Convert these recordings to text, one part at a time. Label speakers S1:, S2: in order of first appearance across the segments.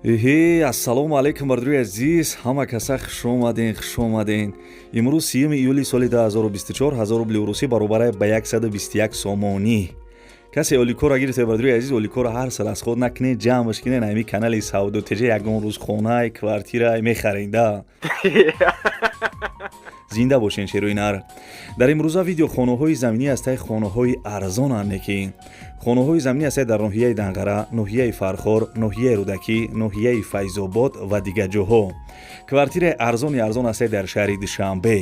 S1: Ассалому алайкум бардруи азиз, ҳама каса хуш омаден. Имрӯз 3 июли соли 2024 1000 рубли урусӣ баробар ба 121 сомонӣ. Касе оликора гирифте бардруи азиз, оликора ҳар сал аз худ накне ҷамъш кинен ами канали Сауду ТЖ ягон рӯз хона, квартира мехарен да. Зинда бошен шерӯи нар. Дар имрӯза видео хонаҳои заминӣ ҳастай хонаҳои арзонанд ки хонаҳои заминӣ ҳастай дар ноҳияи Данғара, ноҳияи Фархор, ноҳияи Рӯдакӣ, ноҳияи Файзобод ва дигар ҷоҳо. Квартираи арзон ҳастай дар шаҳри Душанбе.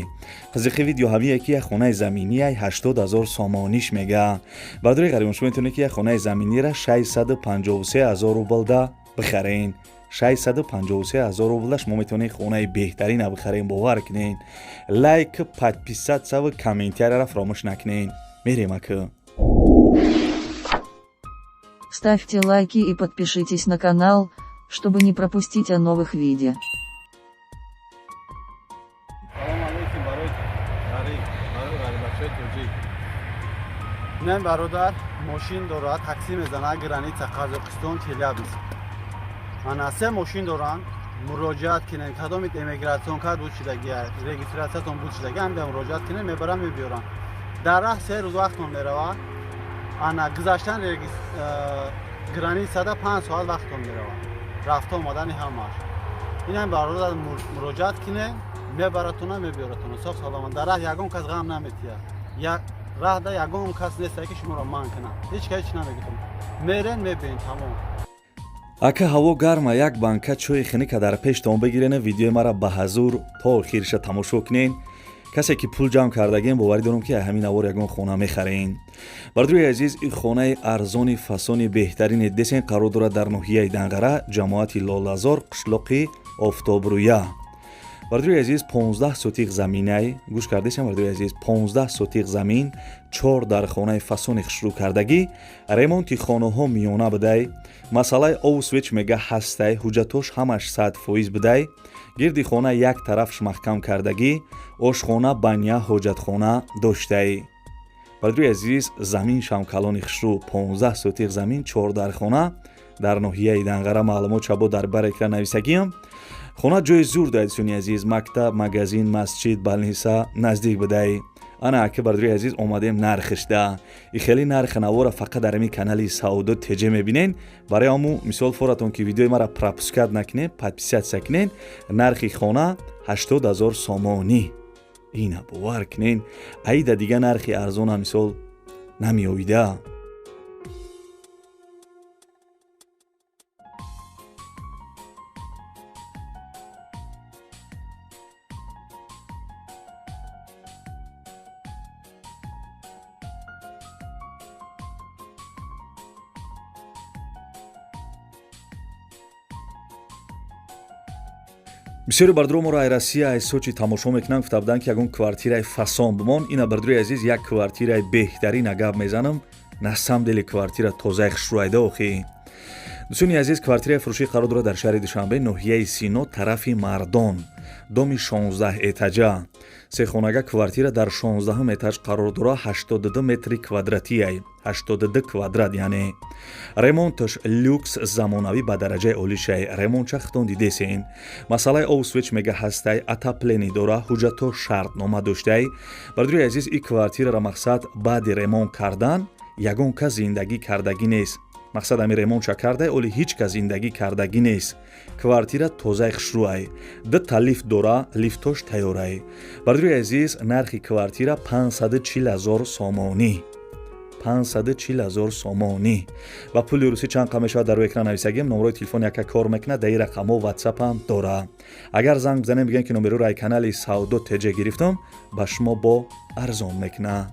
S1: Қизиқи видео ҳамие ки як хонаи заминии 80000 сомониш мега. Бардори ғарибон шумо метавонед ки як хонаи заминиро 653000 рублда бихарен. 653000 рубл шумо метавонед хонаи беҳтарина бихарен. Бовар кунед. Лайк, подписаться ва комментарияро фаромӯш накунед. Мерем ака.
S2: Ставьте лайки и подпишитесь на канал, чтобы не пропустить о новых видео.
S3: من برادر ماشین دارد تاکسی میزنه گرانیت قزاقستان تلیابیز. من سه ماشین دارن مراجعت کنن کدام ایمیگراسیون کارت بود شدگی رجیستراسیون بود شدگی هم به مراجعت کنن میبرم میبیارن. در راه 3 روز وقت میروه. انا گذاشتن گرانی 105 ساعت وقت میروه. رفت آمدن همش. این هم برادر مراجعت کنه میبرتونه میبیارتونه. ساخ سلام در راه یگان کس غم نمیتیه. یا راه دا یگان کس نیست که شما رو مان کنه. هیچ کس نمیگم. میرن میبین تمام.
S1: Ака ҳаво гарма, як банка чӯи хиника дар пештон бигирен, видеои мара ба ҳазур то охириша тамошо кунен. Касе ки пул ҷамъ кардаген боварӣ дорам ки ҳамин авор ягон хона мехарен. Бардруи азиз, ин хонаи арзони фасони беҳтарини десен қарор дорад дар ноҳияи Данғара, ҷамоати Лолазор, қишлоқи Офтобрӯя. Бардруи азиз, 15 сотиқ заминай, гӯш кардесам бардруи азиз, 15 сотиқ замин, 4 дар хонаи фасони хушрӯ кардагӣ, ремонти хонаҳо миёна будай, масъалаи ову свеч мега ҳастай, ҳуҷҷатош ҳамаш 100% будай, гирди хона як тарафш маҳкам кардагӣ, ошхона, баня, ҳоҷатхона доштай. Бардруи азиз, замин шамкалони хушрӯ, 15 сотиқ замин, 4 дар хона, дар ноҳияи Данғара. маълумот шабо дар бар экран нависагиам. хона ҷои зур дорад дӯстони азиз, мактаб, магазин, масҷид, балниса наздик будай. ана ака бардруи азиз омадем нархиш да. И хеле нархи навора фақат дар ами канали Сауду ТЖ мебинен. Барои аму мисол форатон ки видеои мара пропускат накунен, подписатсия кунен, нархи хона 80000 сомонӣ. Ина бовар кунен, аида дига нархи арзона мисол намеовида. бисёри бардро моро айрасия айсочи тамошо мекунам, гуфта буданд ки ягон квартираи фасон бимон. Ина бардруи азиз, як квартираи беҳтарина гап мезанам. На самом деле квартира тозаи хушрӯайда охи. дӯстони азиз, квартираи фурӯшӣ қарор дорад дар шаҳри Душанбе, ноҳияи Сино, тарафи Мардон, доми 16 этажа. Сехонага квартира дар 16 этаж қарор дорад, 82 метри квадратияй, 82 квадрат яъне. ремонташ люкс замонавӣ ба дараҷаи олишай. ремонтша хитон дидесен. масъалаи ову свеч мега ҳастай, атаплени дора, ҳуҷҷато шартнома доштай. бардруи азиз, ин квартираро мақсад баъди ремонт кардан ягон кас зиндагӣ кардагӣ нест. мақсад ами ремонтша кардай, оли ҳеҷ кас зиндагӣ кардагӣ нест. квартира тозаи хушрӯай. дута лифт дора, лифтош тайёрай. бардруи азиз, нархи квартира 540000 сомонӣ. 540000 сомонӣ. ба пули русӣ чанд қа мешавад дар экран нависагем. номерои телефон яка кор мекунад, дар ин рақамҳо WhatsApp ҳам дора. агар занг бизанем бигӯем ки номероро аз канали Сауду ТЖ гирифтам, ба шумо бо арзон мекунад.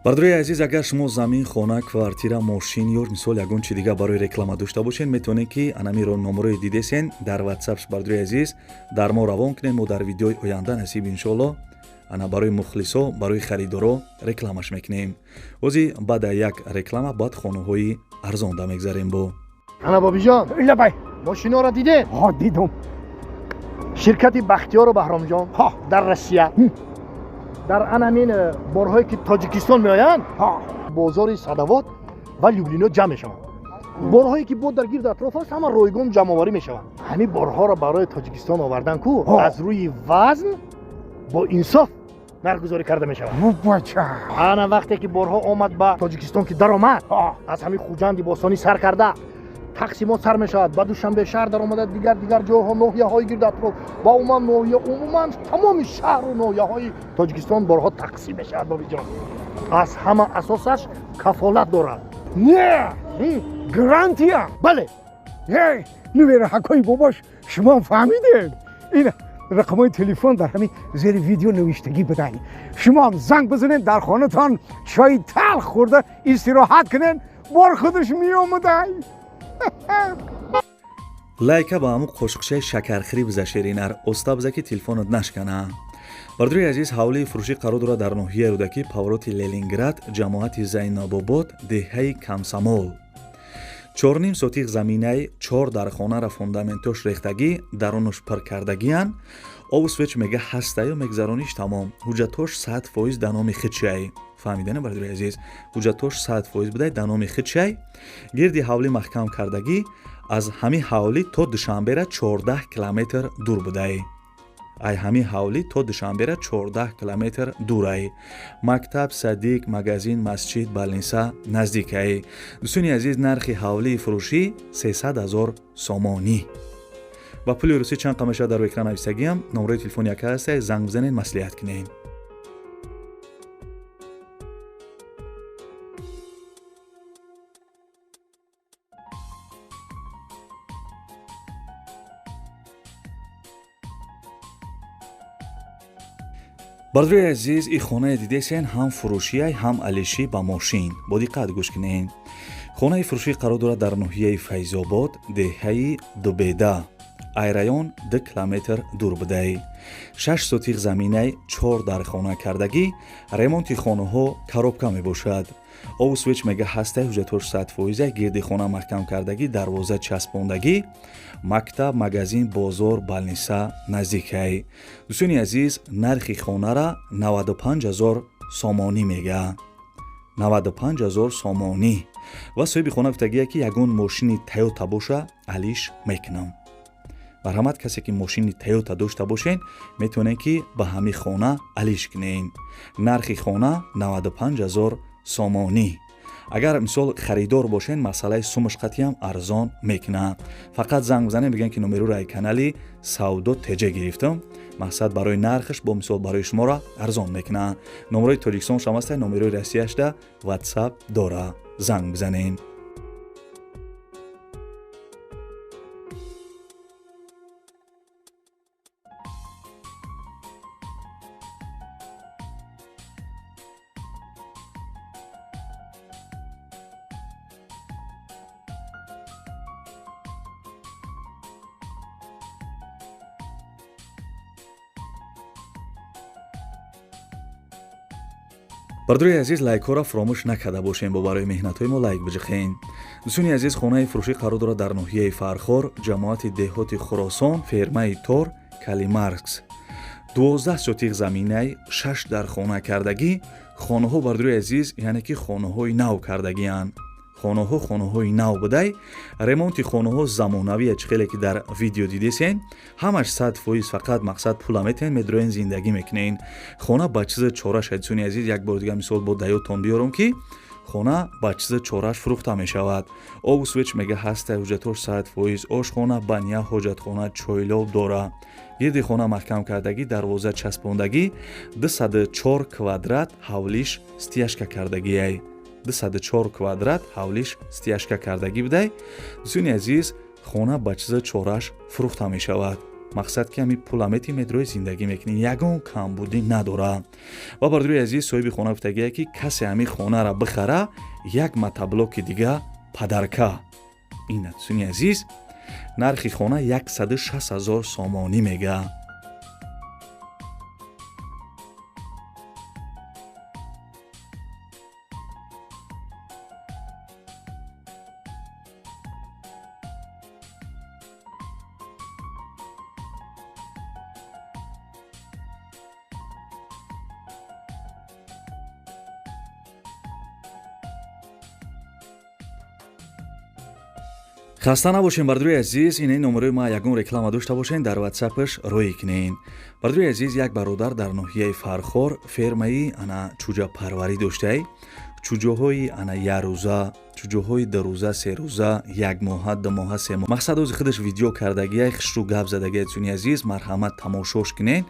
S1: бардруи азиз, агар шумо замин, хона, квартира, мошин ё мисол ягон чи дига барои реклама дошта бошед, метавонед ки анамиро номерои дидесен дар WhatsApp бардруи азиз дар мо равон кунед. мо дар видеои оянда насиб иншоалло ана барои мухлисо, барои харидоро рекламаш мекунем. ҳозир баъд як реклама баъд хонаҳои арзонда мегзарем бо
S4: ана бобиҷон,
S5: لبای
S4: мошиноро дидед?
S5: ها دیدم
S4: ширкати бахтиёру баҳромҷон
S5: ها
S4: дар Россия дар анамин борҳое ки тоҷикистон меоянд,
S5: ها
S4: бозори Садовод ва Люблино ҷамъ мешаванд. борҳое ки бо дар гирду атроф аст, ҳама ройгон ҷамъоварӣ мешаванд. ҳамин борҳоро барои тоҷикистон овардан ку
S5: ها.
S4: аз рӯи вазн бо инсоф нархгузорӣ карда мешавад.
S5: بچه
S4: ана вақте ки борҳо омад ба тоҷикистон ки даромад,
S5: ها
S4: аз ҳамин хуҷанди босонӣ сар карда тақсимот сар мешавад, ба душанбе шаҳр даромада, дигар ҷойҳо, ноҳияҳои гирду атроф ва умуман тамоми шаҳру ноҳияҳои тоҷикистон борҳо тақсим мешавад. бобиҷон, аз ҳама асосаш кафолат дорад.
S5: نه گرانتیا
S4: бале,
S5: هی نویر حکای باباش شما فهمیدین این رقمای تلفن در همین زیر ویدیو نوشتگی بدهید شما هم زنگ بزنین در خانه تان چای تلخ خورده استراحت کنین بار خودش می آمده
S1: лайка ба ҳамун қошуқчаи шакархӯрӣ биза шеринар оста биза ки телефонат нашкана. бардури азиз, ҳавлии фурӯшӣ қарор дорад дар ноҳияи рӯдаки павроти Ленинград, ҷамоати Зайнабобод, деҳаи Камсамол. 4,5 сотиқ заминаи 4 дар хонаро фундаментош рехтагӣ, дарунаш пир кардагиян. овусвеч мега ҳастаю мегзарониш тамом. ҳуҷҷатош 100% дар номи хичай. фаҳмидане бардури азиз, ҳуҷҷатош 100% бидай дар номи хичай. гирди ҳавлӣ маҳкам кардагӣ аз ҳамин ҳавлӣ то душанбера 14 километр дур будай. ай ҳамин ҳавлӣ то душанбера 14 километр дурай. мактаб, садиқ, магазин, масҷид, балниса наздикай. дӯстони азиз, нархи ҳавлии фурӯшӣ 300 000 сомонӣ. ба пули русӣ чанд қамаша дар экран навистагиам. номерои телефони яка ҳастай, занг бизанед, маслиҳат кунед. бардури азиз, ин хонае дидесен ҳам фурӯшиай, ҳам алишӣ ба мошин. бо диққат гӯш кунед. хонаи фурӯшӣ қарор дорад дар ноҳияи Файзобод, деҳаи Дубеда. ай район 2 километр дур будай. 6 сотиқ заминаи 4 дар хона кардагӣ, ремонти хонаҳо коробка мебошад. овусвеч мега ҳастай, ҳуҷҷатош 100%, гирди хона маҳкам кардагӣ, дарвоза часпондагӣ, мактаб, магазин, бозор, балниса наздикай. дӯстони азиз, нархи хонара 95 000 сомонӣ мега. 95 000 сомонӣ. ва соҳиби хона гуфтагия ки ягон мошини Toyota боша, алиш мекунам. марҳамат, касе ки мошини Toyota дошта бошен, метавонен ки ба ҳамин хона алиш кунен. нархи хона 95 000 сомонӣ. агар мисол харидор бошен, масъалаи сумаш қатъиам арзон мекуна. фақат занг бизанем, бигӯен ки номерои канали савдо теҷа гирифтам. мақсад барои нархаш бо мисол барои шуморо арзон мекуна. номерои тоҷикистон шам аста, номерои россияшда ватсап дора. занг бизанен. бардури азиз, лайкҳоро фаромӯш накарда бошем, бо барои меҳнатҳои мо лайк биҷихен. дӯстони азиз, хонаи фурӯшӣ қарор дорад дар ноҳияи Фархор, ҷамоати деҳоти Хуросон, фермаи Тор, Калимаркс. 12 сотиқ заминаи 6 дар хона кардагӣ. хонаҳо бардури азиз, яъне ки хонаҳои нав кардагиянд. хонаҳои нав будай, ремонти хонаҳо замонавие, чӣ хеле ки дар видео дидесен, ҳамаш 100%, фақат мақсад пула метен, медроен зиндагӣ мекунен. хона ба чиза чораш, дӯстони азиз, як бор дига мисол бо даётон биёрам ки хона ба чиза чораш фурӯхта мешавад. овусвеч мега ҳастай, ҳуҷҷатош 100%, ошхона, баня, ҳоҷатхона, чойлоб дора. гирди хона маҳкам кардагӣ, дарвоза часпондагӣ, 204 квадрат ҳавлиш стяжка кардагиай. 204 квадрат ҳавлиш стяжка кардагӣ будай. дӯстони азиз, хона ба чиза чораш фурӯхта мешавад. мақсад ки ҳамин пула мети медрои зиндагӣ мекунӣ, ягон камбудӣ надора. ва бардури азиз, соҳиби хона гуфтагия ки касе ҳамин хонара бихара, як матаблоки дига падарка. ина дӯстони азиз, нархи хона 160 000 сомонӣ мега. хаста набошен бардуи азиз, инаи номерои ма ягон реклама дошта бошен дар ватсапаш роӣ кунен. бардуи азиз, як бародар дар ноҳияи Фархор фермаи ана чуҷапарварӣ доштаи чуҷоҳои ана ярӯза, чуҷоҳои дурӯза, серӯза, як моҳа, ду моҳа, се моҳа. мақсад ози худаш видео кардагия хишу гап задагия суни азиз марҳамат тамошош кунен.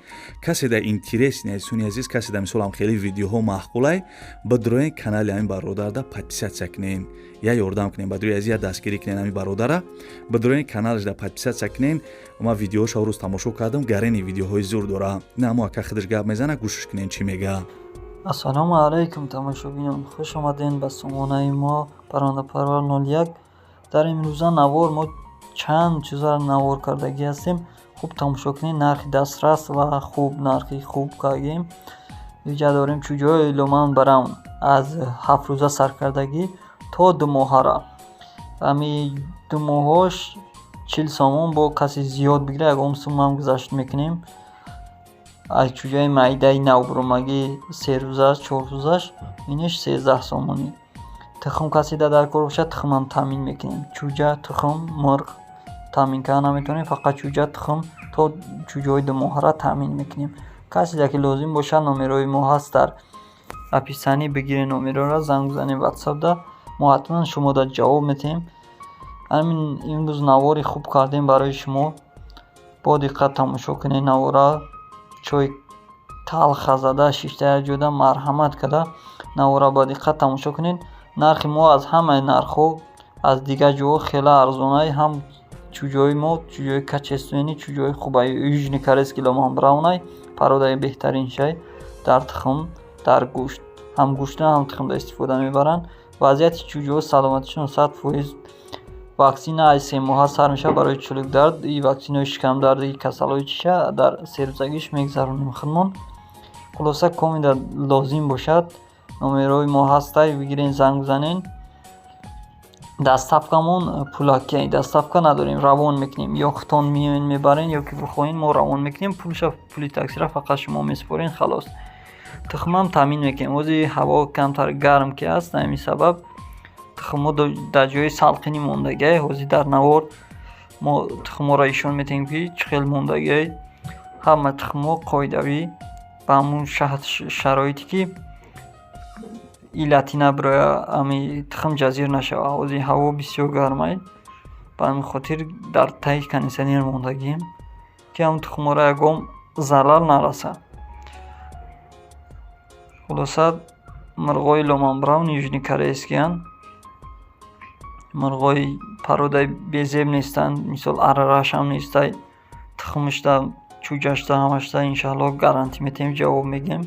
S1: касе да интерес не суни азиз, касе да мисол хеле видеоҳо маъқулай бадроен канали ҳамин бародарда подписатсия кунен. Я ёрдам кунен бадрои азиз я дастгирӣ кунен ҳамин бародара бадроен каналашда подписатсия кунен. ма видеоша рӯз тамошо кардам, гарени видеоҳои зур дора. на мо ака худаш гап мезана, гӯшш кунен чӣ мега.
S6: ассалому алайкум тамошобинон, хуш омаден ба сомонаи мо паррандапарвар 01. дар имрӯза навор мо чанд чиза навор кардагӣ ҳастем. хуб тамошо кунед, нархи дастрас ва хуб нархи хуб кардем. виҷа дорем чуҷои ломан браун аз 7 рӯза саркардагӣ то 2 моҳара. ами 2 моҳош 40 сомон, бо каси зиёд бигира ягон суммам гузашт мекунем. аз чуҷои майдаи навбурумагӣ 3 рӯзаш 4 рӯзаш иниш 13 сомонӣ. тухм каси дар кор бошад тухмам таъмин мекунем. чуҷа, тухм, мурғ таъмин карда наметавонем, фақат чуҷа, тухм то чуҷои 2 моҳара таъмин мекунем. касе ки лозим бошад номерои мо ҳаст дар описанӣ, бигирен номерора занг бизанем ватсапда, мо ҳатман шумода ҷавоб метаҳем. ҳамин имрӯз навори хуб кардем барои шумо. бо диққат тамошо кунед навора. чой талха зада, шиштая ҷода, марҳамат када навора ба диққат тамошо кунед. нархи мо аз ҳамаи нархҳо аз дигар ҷоҳо хела арзонай. ҳам чуҷои мо чуҷои качествени, чуҷои хубаи южни корейски ломан браунай пародаи беҳтарин шай дар тухм, дар гӯшт, ҳам гӯшта ҳам тухмда истифода мебаранд. вазъияти чуҷоҳо саломатишон 100%. ваксина аз 3 моҳа сар мешавад барои чулукдард. и ваксинаи шикамдарди касалҳои чиша дар 3 рӯзагиш мегзаронем худмон. хулоса комида лозим бошад номерои мо ҳастай, бигирен занг бизанен. дастафкамон пулакия, дастафка надорем, равон мекунем. ё хутон мебарен ё ки бихоҳен мо равон мекунем. пулша пули таксира фақат шумо месупорен халос. тухмам таъмин мекунем. ози ҳаво камтар гарм ки аст, ҳамин сабаб тухмҳо дар ҷои салқини мондагиай. ҳозир дар навор мо тухмҳоро ишон метаҳем ки чӣ хел мондагиай. ҳама тухмҳо қоидавӣ ба ҳамун шароите ки илати набироя, ами тухм ҷазир нашава. ҳозир ҳаво бисёр гармай, ба ҳамин хотир дар таи кондитсионер мондагием ки ҳамун тухмҳоро ягон залал нараса. хулоса мурғои ломан браун южни корейскиянд. мурғои пародаи безеб нестанд, мисол арарашам нестай. тухмашда, чуҷашда, ҳамашда иншоалло гарантӣ метаҳем, ҷавоб мегем.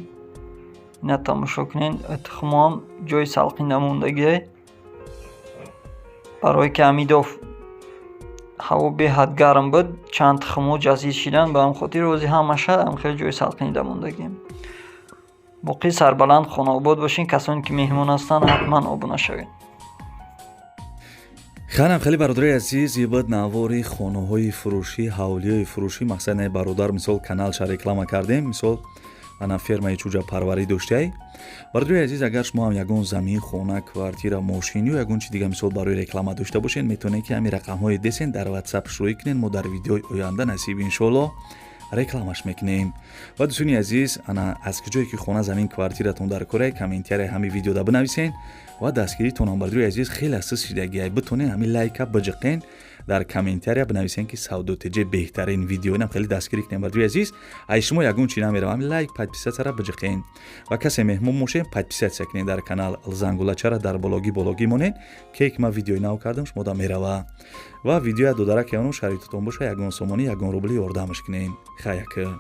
S6: ина тамошо кунен. тухмам ҷои салқинда мондагиай. барое ки амидов ҳаво беҳад гарм буд, чанд тухмҳо ҷазир шиданд, ба ҳамин хотир ҳозир ҳамаша хеле ҷои салқинида мондагием. боқӣ сарбаланд хонаобод бошен. касоне ки меҳмон ҳастанд ҳатман обуна шавед.
S1: ханам хеле бародари азиз, ибад навори хонаҳои фурӯшӣ, ҳавлиёи фурӯшӣ, мақсад не бародар мисол каналша реклама кардем, мисол ана фермаи чуҷапарварӣ доштаи. бародари азиз, агар шумо ҳам ягон замин, хона, квартира, мошин ё ягон чи дига мисол барои реклама дошта бошед, метавонед ки ҳамин рақамҳои десен дар ватсапш рӯй кунед. мо дар видеои оянда насиб иншоалло рекламаш мекунем. ва дӯстони азиз, ана аз куҷое ки хона, замин, квартиратон дар корае, комментарияи ҳамин видеода бинависен ва дастгиритонам бардуи азиз хеле сиз шидагиай. битонен ҳамин лайка биҷиқен, дар комментария бинависен ки савдотиҷи беҳтарин видео. инам хеле дастгирӣ кунем бардуи азиз. ай шумо ягон чи намерам, ҳамин лайк, подписатсияра биҷиқен ва касе меҳмон мошен подписатсия кунен дар канал. зангулачара дар бологӣ монен ки ма видеои нав кардам шумода мерава. ва видеоя додараки оно шаритотон боша, ягон сомонӣ, ягон рубли ёрдамаш кунен. хаяка.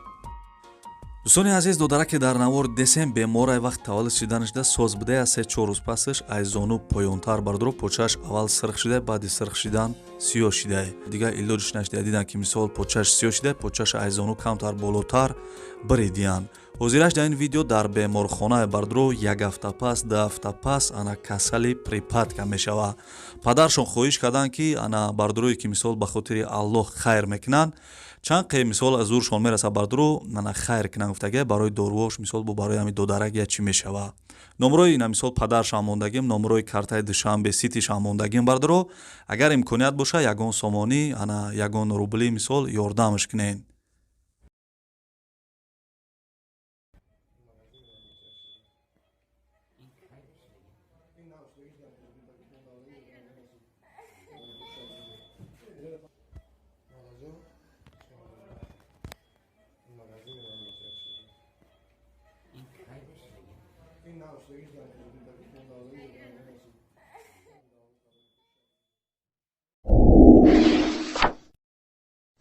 S1: дӯстони азиз, додараке дар навор десем беморай вақт таваллуд шиданашда соз будая 3-4 рӯз пасаш ай зону поёнтар бардро, почааш аввал сирх шидай, баъди сирх шидан сиёҳ шидай. дига илоҷиш нашида, диданд ки мисол почааш сиёҳ шидай, почааш ай зону камтар болотар баридиянд. ҳозираш дар ин видео дар беморхонаи бардро 1 ҳафта пас 2 ҳафта пас ана касали припадка мешавад. падаршон хоҳиш карданд ки ана бардрое ки мисол ба хотири аллоҳ хайр мекунанд чанд қе мисол аз зуршон мераса бардро ана хайр кунанд гуфтага барои дорувош мисол бо барои ҳами додарак я чӣ мешавад. номрои ина мисол падаршам мондагим номрои картаи душанбе ситишам мондагим бардро агар имконият боша ягон сомонӣ ана ягон рубли мисол ёрдамаш кунен.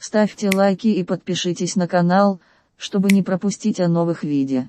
S2: Ставьте лайки и подпишитесь на канал, чтобы не пропустить о новых видео.